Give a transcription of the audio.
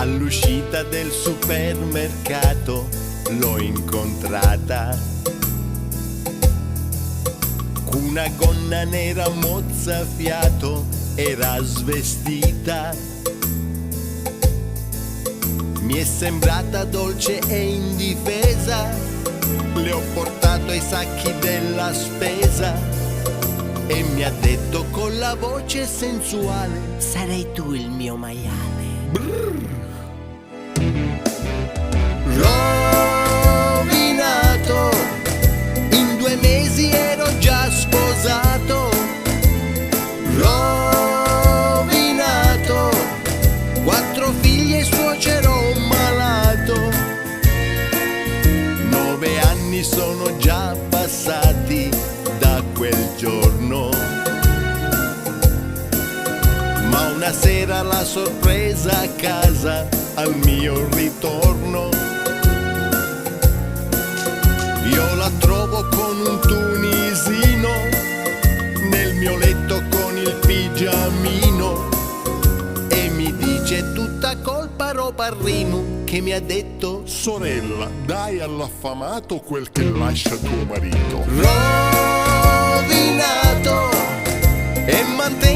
All'uscita del supermercato l'ho incontrata, con una gonna nera mozzafiato era svestita. Mi è sembrata dolce e indifesa, le ho portato i sacchi della spesa e mi ha detto con la voce sensuale: Sarai tu il mio maiale. Brrr. Rovinato, in 2 mesi ero già sposato. Rovinato, 4 figli e suocero malato. 9 anni sono già passati da quel giorno, ma una sera la sorpresa a casa al mio ritorno. Io la trovo con un tunisino nel mio letto con il pigiamino e mi dice tutta colpa Roparrino, che mi ha detto: sorella, dai all'affamato quel che lascia tuo marito. rovinato e mantenuto